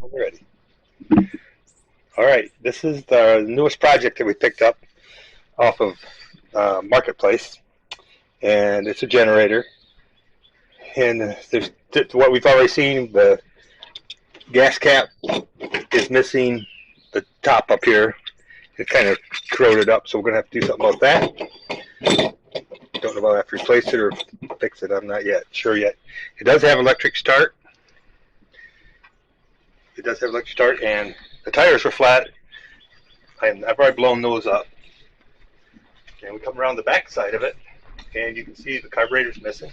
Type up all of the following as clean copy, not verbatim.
I'm ready. All right, this is the newest project that we picked up off of Marketplace, and it's a generator. And there's what we've already seen. The gas cap is missing the top up here. It kind of corroded up, so we're gonna have to do something about that. Don't know if I have to replace it or fix it. I'm not yet sure yet. It does have electric start. It does have electric start, and the tires were flat. And I've already blown those up. And we come around the back side of it, and you can see the carburetor's missing.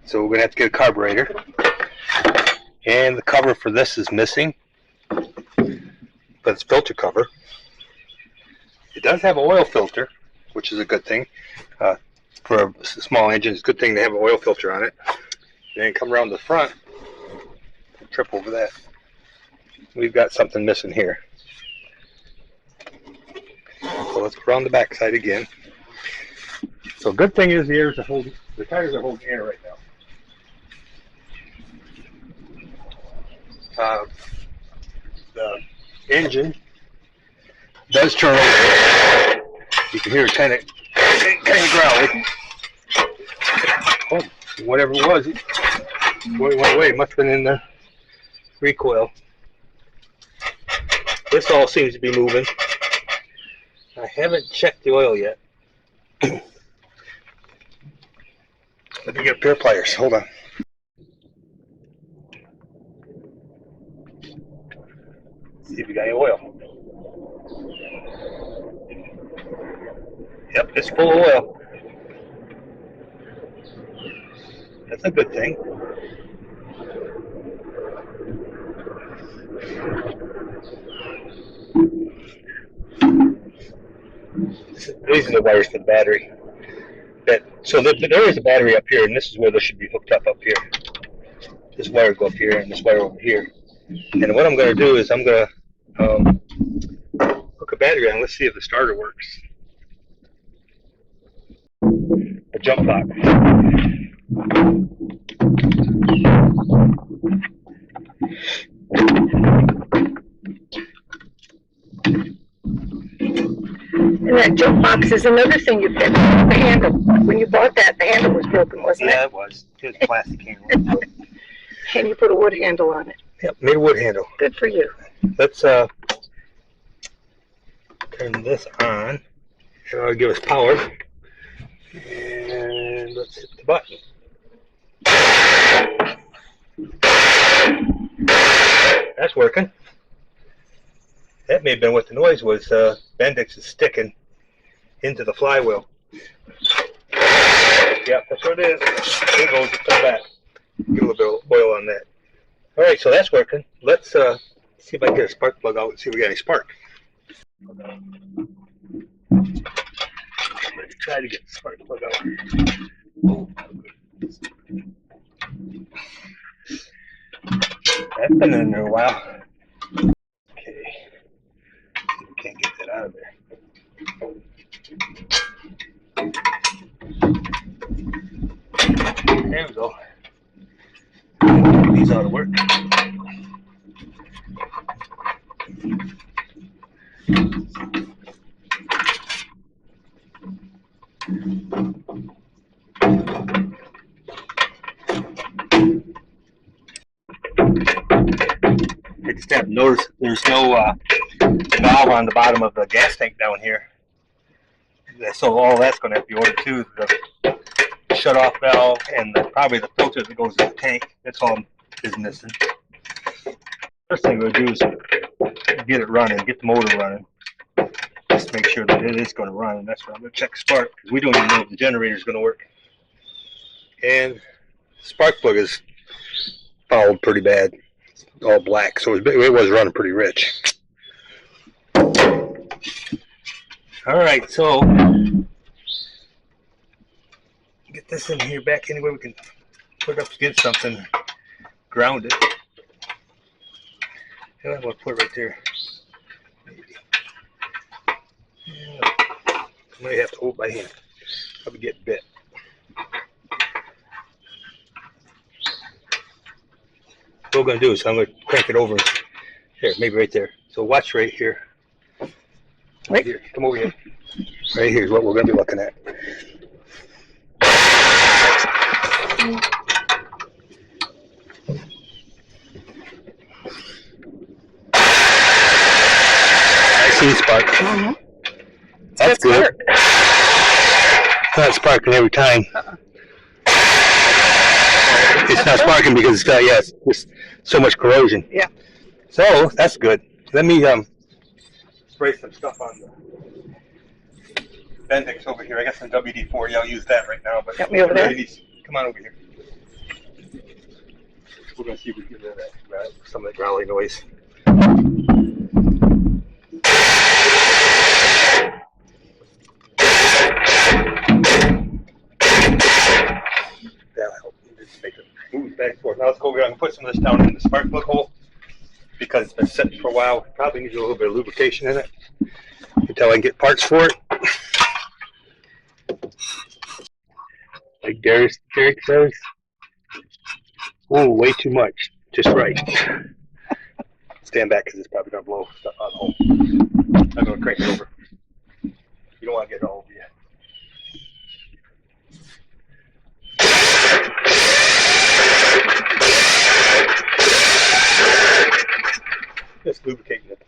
So we're gonna have to get a carburetor. And the cover for this is missing, but it's filter cover. It does have an oil filter, which is a good thing. For a small engine, it's a good thing to have an oil filter on it. Then come around the front, trip over that. We've got something missing here. So let's go around the back side again. So good thing is the tires are holding air right now. The engine does turn over. You can hear it kind of growling. Oh, whatever it was, it went away. It must have been in the recoil. This all seems to be moving. I haven't checked the oil yet. Let me get a pair of pliers. Hold on. See if you got any oil. Yep, it's full of oil. That's a good thing. These are the wires for the battery. So there is a battery up here, and this is where this should be hooked up here. This wire will go up here, and this wire over here. And what I'm going to do is I'm going to hook a battery on. Let's see if the starter works. A jump box. And that jump box is another thing you fixed. The handle. When you bought that, the handle was broken, wasn't it? Yeah, it was. It was a plastic handle. And you put a wood handle on it. Yep, made a wood handle. Good for you. Let's turn this on. It'll give us power. And let's hit the button. That's working. That may have been what the noise was. Bendix is sticking into the flywheel. Yep, that's what it is. There it goes. It's come back. Get a little bit of oil on that. All right, so that's working. Let's see if I can get a spark plug out and see if we got any spark. Let's try to get the spark plug out. That's been in there a while. Okay. See if we can't get that out of there. There we go. These ought to work. I just have noticed there's no valve on the bottom of the gas tank down here. So all that's going to have to be ordered too. The shut-off valve and probably the filter that goes in the tank. That's all is missing. First thing we'll do is get it running, get the motor running. Just make sure that it is going to run. And that's why I'm going to check spark, because we don't even know if the generator is going to work. And the spark plug is fouled pretty bad. It's all black, so it was running pretty rich. All right, so get this in here back anywhere we can put it up against something, ground it. Yeah, we'll put it right there. Maybe. Yeah. I might have to hold my hand. Probably get bit. what we're going to do is I'm going to crank it over here, maybe right there. So watch right here. Right here. Come over here. Right here is what we're going to be looking at. I see the spark. Mm-hmm. That's good. It's not sparking every time. It's not sparking because it's got, yeah, it's just so much corrosion. Yeah. So that's good. Let me spray some stuff on the Bendix over here. I got some WD-40. I'll use that right now. But Got me over there. Come on over here. We're gonna see if we can get rid of that, some of that growling noise. That'll help. Just make it move back and forth. Now let's go over here and put some of this down in the spark plug hole because it's been sitting for a while. Probably needs a little bit of lubrication in it until I can get parts for it. Like Derek says, oh, way too much, just right. Stand back because it's probably going to blow stuff out of the hole. I'm going to crank it over. You don't want to get it all over yet. Just lubricating it.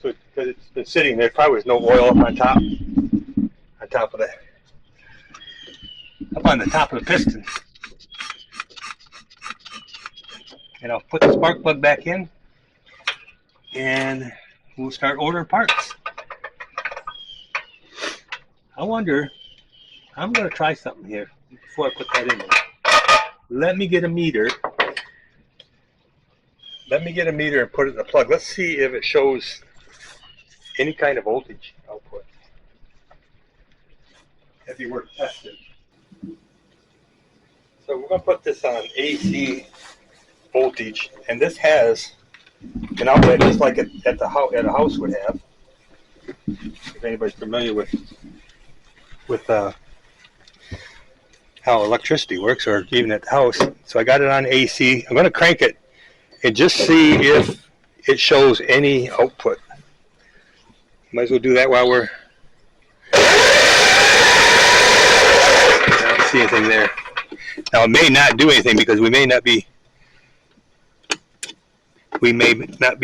So, because it's been sitting there, probably was no oil up on top of that. Up on the top of the piston. And I'll put the spark plug back in and we'll start ordering parts. I wonder, I'm going to try something here before I put that in there. Let me get a meter. Let me get a meter and put it in the plug. Let's see if it shows any kind of voltage output. That'd be worth testing. So we're going to put this on AC voltage, and this has an outlet just like at a house would have. If anybody's familiar with how electricity works, or even at the house. So I got it on AC. I'm going to crank it and just see if it shows any output. Might as well do that while we're. I don't see anything there. Now it may not do anything because we may not be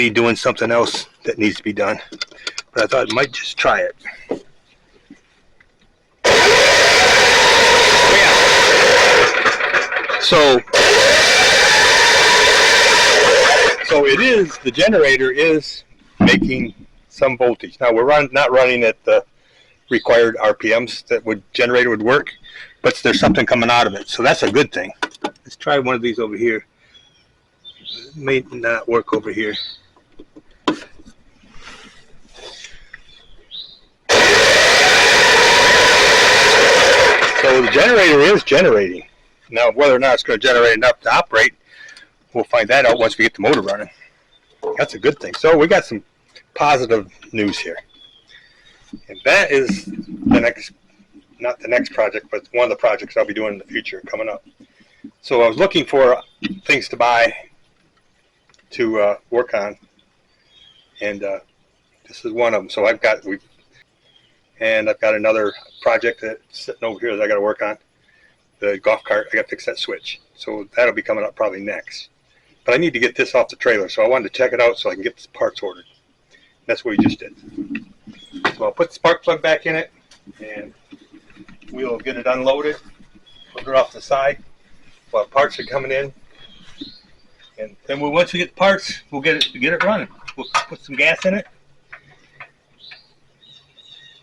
doing something else that needs to be done. But I thought I might just try it. So it is, the generator is making some voltage. Now we're not running at the required RPMs that generator would work, but there's something coming out of it. So that's a good thing. Let's try one of these over here. It may not work over here. So the generator is generating. Now whether or not it's going to generate enough to operate, we'll find that out once we get the motor running. That's a good thing. So we got some positive news here. And that is the next, not the next project, but one of the projects I'll be doing in the future coming up. So I was looking for things to buy to work on, and this is one of them. So I've got another project that's sitting over here that I got to work on. The golf cart, I got to fix that switch. So that'll be coming up probably next. But I need to get this off the trailer, so I wanted to check it out so I can get the parts ordered. That's what we just did. So I'll put the spark plug back in it, and we'll get it unloaded, put it off the side while parts are coming in. And then once we get the parts, we'll get it running. We'll put some gas in it,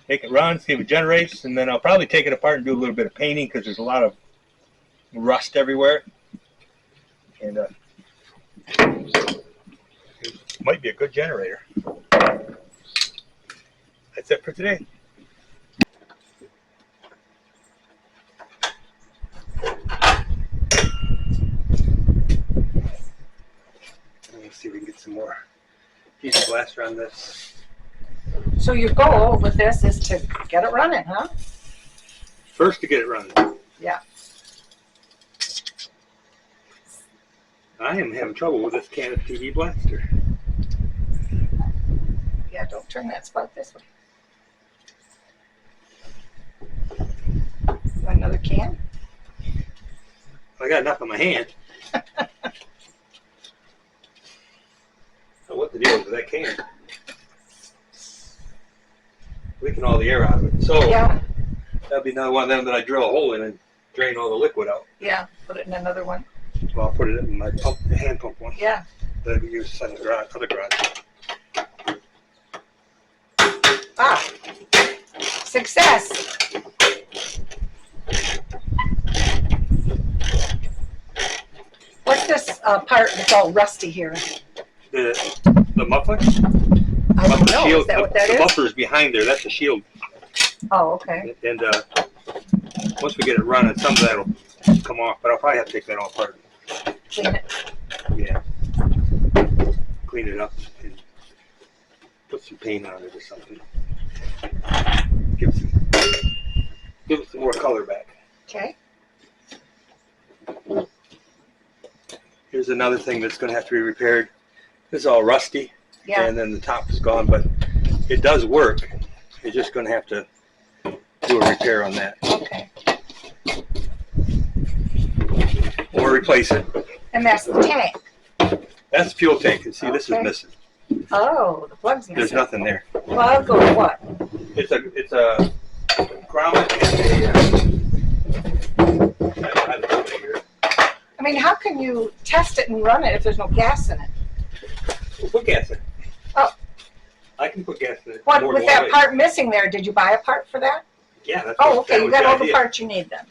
make it run, see if it generates, and then I'll probably take it apart and do a little bit of painting because there's a lot of rust everywhere. And it might be a good generator. That's it for today. Let's see if we can get some more piece of glass around this. So your goal with this is to get it running, huh? First to get it running. Yeah. I am having trouble with this Canon TV blaster. Yeah, don't turn that spot this way. Want another can? I got enough in my hand. So what the deal is with that can? Leaking all the air out of it. So Yeah, that'd be another one of them that I drill a hole in and drain all the liquid out. yeah. Put it in another one. Well, I'll put it in my pump, the hand pump one. Yeah. That we use in the garage, other garage. Ah, success. What's this part that's all rusty here? The muffler? I don't know. Shield, Is that what that the is? muffler's behind there. That's the shield. Oh, okay. And once we get it running, some of that will come off. But I'll probably have to take that all apart. Clean it. Yeah. Clean it up and put some paint on it or something. Give it some more color back. Okay. Here's another thing that's going to have to be repaired. This is all rusty. Yeah. And then the top is gone, but it does work. You're just going to have to do a repair on that. Okay. Or replace it. And that's the tank. That's the fuel tank. And see, this is Okay. missing. Oh, the plug's missing. There's nothing there. Plug or what? It's a grommet and I mean, how can you test it and run it if there's no gas in it? we'll put gas in it. Oh. I can put gas in it. What, more with than one that way. part missing there, did you buy a part for that? Yeah, that's Oh, what, okay, that you was got all the idea. parts you need then.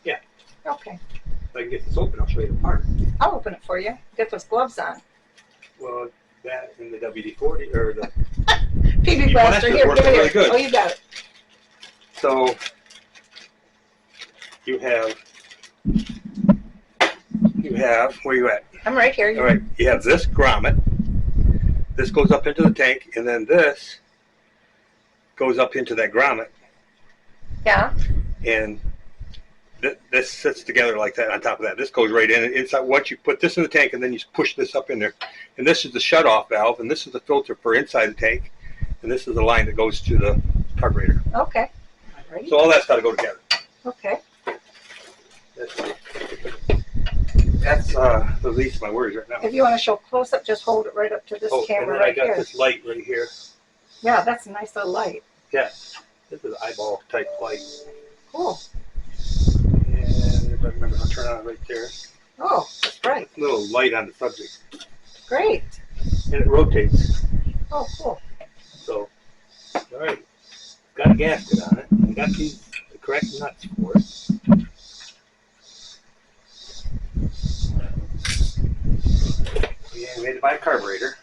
Yeah. Okay, If I can get this open, I'll show you the part. I'll open it for you. Get those gloves on. Well, that and the WD-40 or the PB You Blaster, blasters here, work give it really here. good. Oh, you got it. so you have where you at? I'm right here. All right, you have this grommet. This goes up into the tank, and then this goes up into that grommet, Yeah, and this sits together like that on top of that. This goes right in. Inside, once you put this in the tank, and then you push this up in there. And this is the shut-off valve, and this is the filter for inside the tank, and this is the line that goes to the carburetor. okay. All right. So all that's got to go together. Okay. That's the least of my worries right now. If you want to show close up, just hold it right up to this Oh, and camera then I right got here. this light right here. Yeah, that's a nice little light. Yeah, this is an eyeball type light. Cool. And if I remember, I'll turn on right there. Oh, that's bright. Little light on the subject. Great. And it rotates. Oh, cool. So, all right. Got a gasket on it. I got the correct nuts for it. Yeah, made it by a carburetor.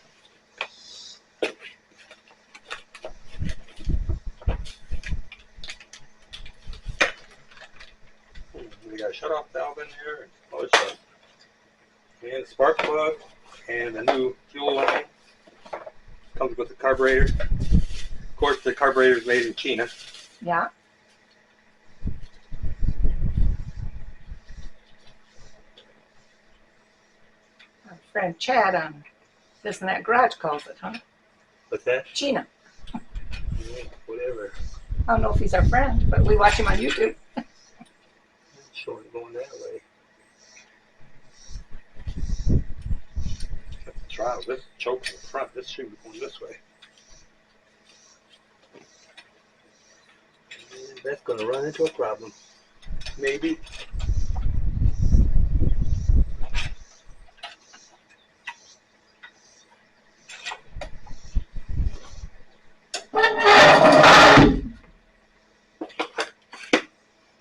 We got a shut-off valve in there, and all this stuff. And a spark plug, and a new fuel line. Comes with the carburetor. Of course, the carburetor is made in China. Yeah. Our friend Chad on This and That Garage calls it, huh? What's that? China. Yeah, whatever. I don't know if he's our friend, but we watch him on YouTube. Showing it going that way. Got the throttle. This choke in the front. This should be going this way. And that's going to run into a problem. Maybe.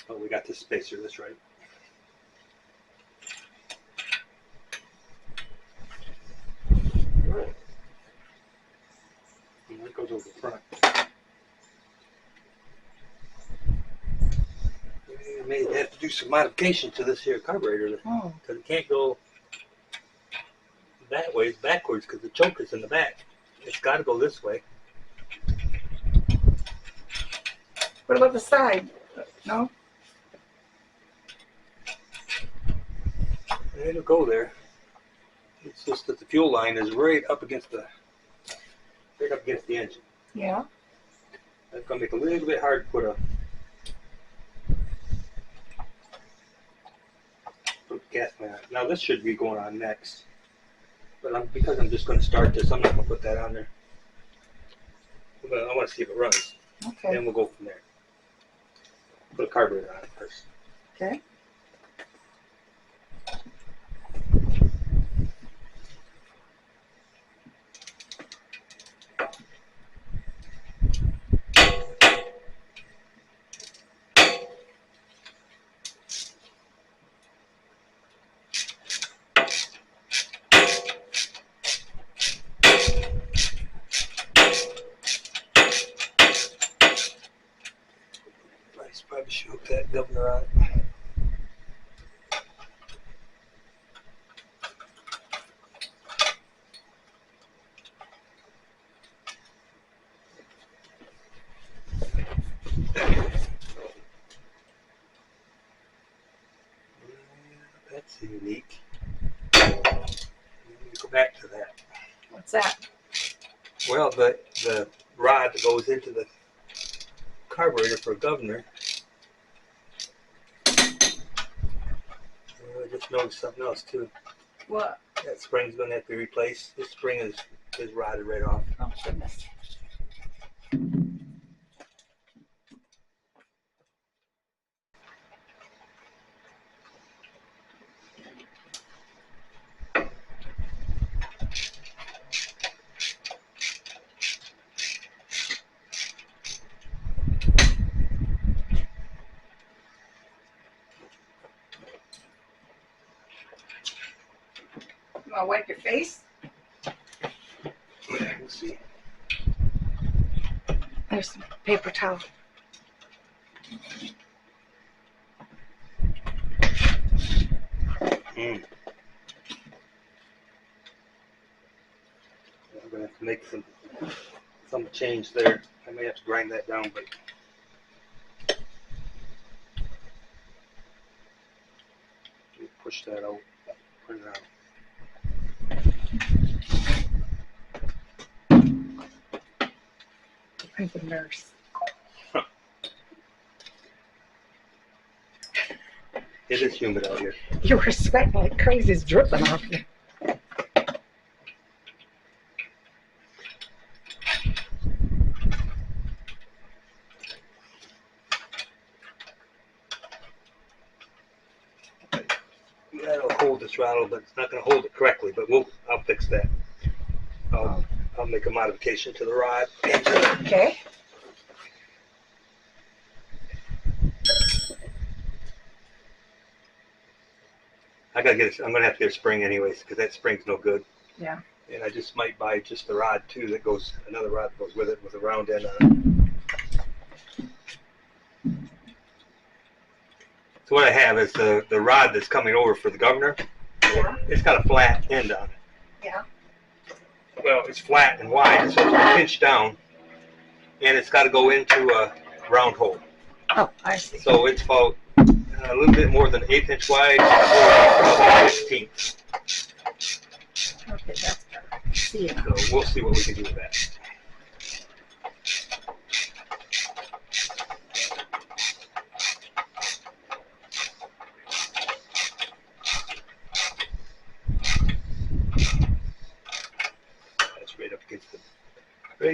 Oh, we got this spacer. That's right. And that goes over the front. We may have to do some modification to this here carburetor Oh, because it can't go that way. It's backwards because the choke is in the back. It's got to go this way. what about the side? No? And it'll go there. It's just that the fuel line is right up against the engine. Yeah. That's gonna make it a little bit hard to put a gas line on. Now this should be going on next, but because I'm just gonna start this, I'm not gonna put that on there. But I want to see if it runs. Okay. Then we'll go from there. Put a carburetor on it first. Okay. I probably should hook that governor on it. That's unique. Go back to that. What's that? Well, the rod that goes into the carburetor for a governor. I just noticed something else too. What? That spring's going to have to be replaced. This spring is rotted right off. Oh, goodness. You want to wipe your face? We'll see. There's some paper towel. I'm going to have to make some change there. I may have to grind that down, but push that out. Put it out. I'm the nurse. It is humid out here. You were sweating like crazy. It's dripping off you. That'll hold the throttle, but it's not going to hold it correctly. But I'll fix that. I'll make a modification to the rod. Okay. I'm going to have to get a spring anyways because that spring's no good. Yeah. And I just might buy just the rod too. Another rod that goes with it with a round end on it. So what I have is the rod that's coming over for the governor. Yeah. It's got a flat end on it. Yeah. Well, it's flat and wide, so it's pinched down, and it's got to go into a round hole. Oh, I see. So it's about a little bit more than 1/8 inch wide, probably 15. Okay, that's better. See ya. So we'll see what we can do with that. That's right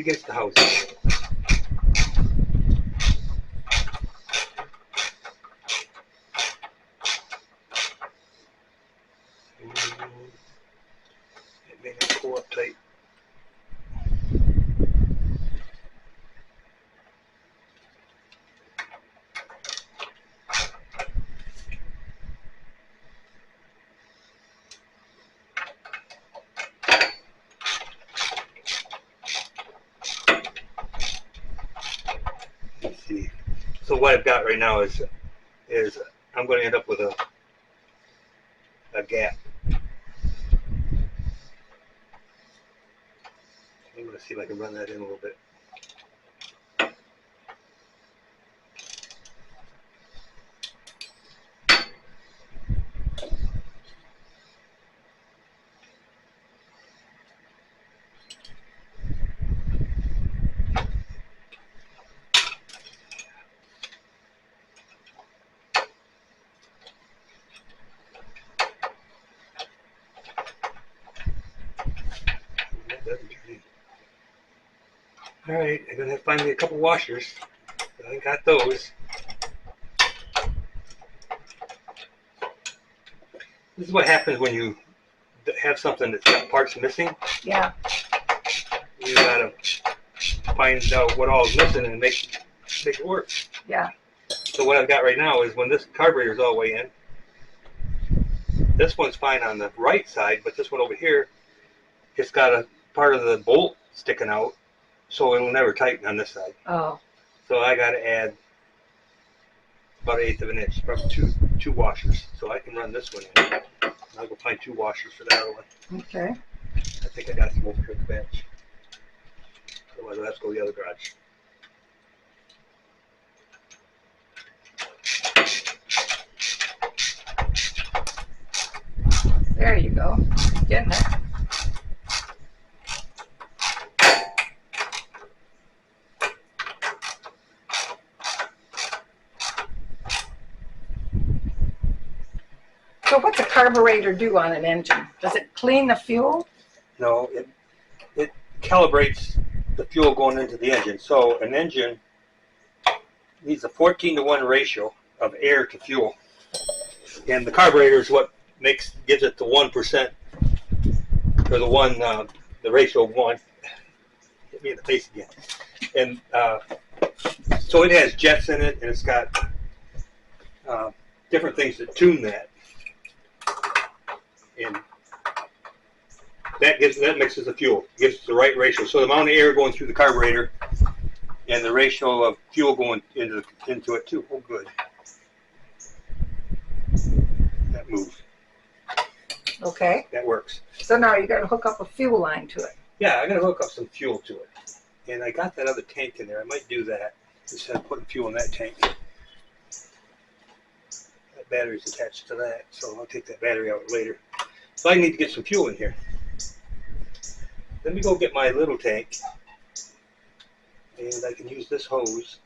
against the house. It may not pull up tight. Let's see. So what I've got right now is I'm going to end up with a gap. I'm going to see if I can run that in a little bit. Alright, I'm gonna have to find me a couple washers. I got those. This is what happens when you have something that's got parts missing. Yeah. You gotta find out what all is missing and make it work. Yeah. So what I've got right now is when this carburetor is all the way in, this one's fine on the right side, but this one over here, it's got a part of the bolt sticking out, so it'll never tighten on this side. Oh. So I got to add about 1/8 of an inch, probably two washers. So I can run this one in. I'll go find 2 washers for that other one. Okay. I think I got some over here at the bench. Otherwise I'll have to go to the other garage. There you go. Getting it. So what's a carburetor do on an engine? Does it clean the fuel? No, it calibrates the fuel going into the engine. So an engine needs a 14-to-1 ratio of air to fuel. And the carburetor is what gives it the 1%, or the ratio of 1. Hit me in the face again. And so it has jets in it, and it's got different things that tune that. And that mixes the fuel, gives the right ratio. So the amount of air going through the carburetor and the ratio of fuel going into it too. Oh, good. That moved. Okay. That works. So now you got to hook up a fuel line to it. Yeah, I got to hook up some fuel to it. And I got that other tank in there. I might do that instead of putting fuel in that tank. That battery's attached to that, so I'll take that battery out later. So I need to get some fuel in here. Let me go get my little tank, and I can use this hose.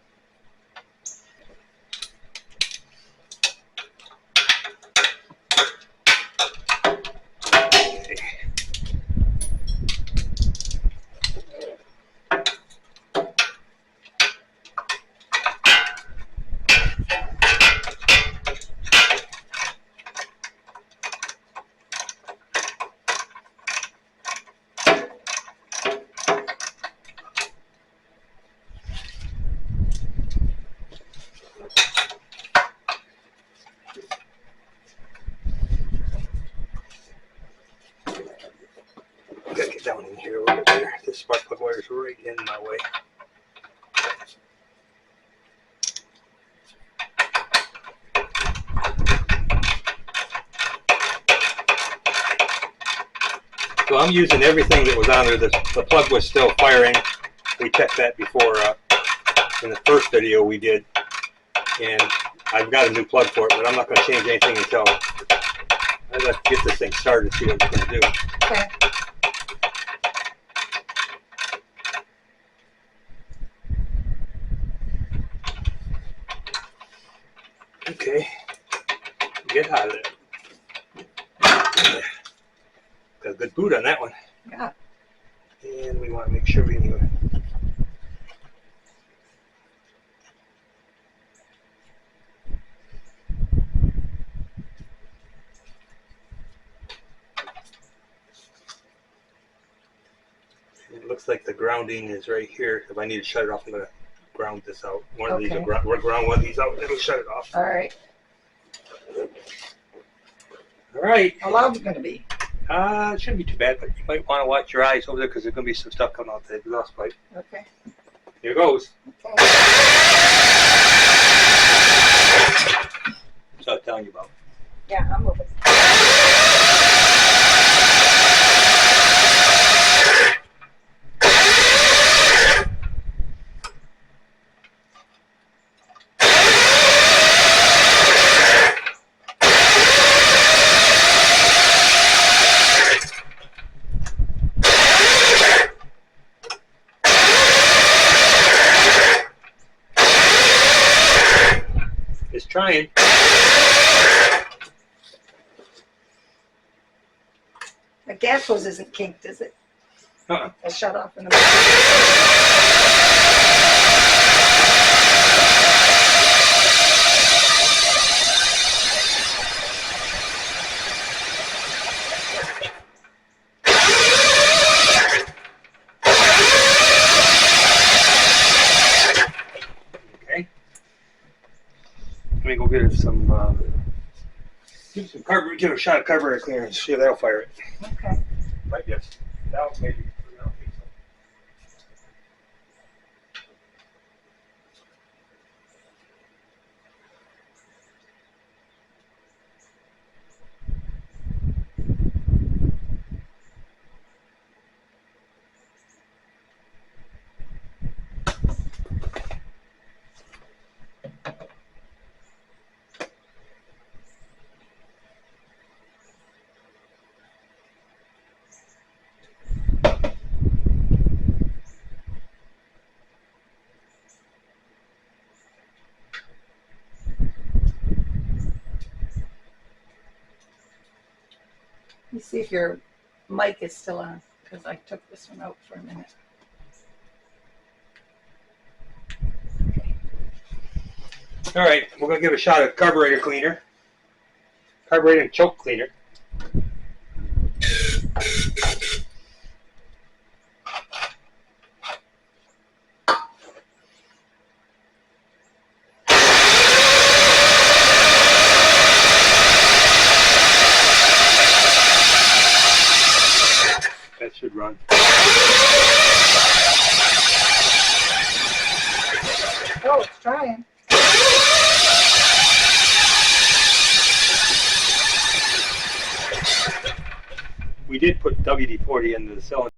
Gotta get down in here a little bit there. This spark plug wire is right in my way. So I'm using everything that was on there. The plug was still firing. We checked that before in the first video we did. And I've got a new plug for it, but I'm not going to change anything until I got to get this thing started and see what it's going to do. Okay. Okay, get out of there. Got a good boot on that one. Yeah. And we want to make sure we knew it. It looks like the grounding is right here. If I need to shut it off, I'm going to ground this out. One of these will ground one of these out, and it'll shut it off. All right. All right. How loud is it going to be? It shouldn't be too bad, but you might want to watch your eyes over there because there's going to be some stuff coming out the exhaust pipe. Okay. Here goes. Okay. That's what I was telling you about. Yeah, I'm moving. It's trying. The gas hose isn't kinked, is it? A shut off in the back. Okay. Let me go get some. Give a shot of carburetor cleaner and see if that'll fire it. Okay. Might be. That'll maybe. I don't think so. Let me see if your mic is still on, because I took this one out for a minute. Okay. All right, we're gonna give a shot of carburetor cleaner. Carburetor choke cleaner. That should run. Oh, it's trying. We did put WD-40 into the cylinder.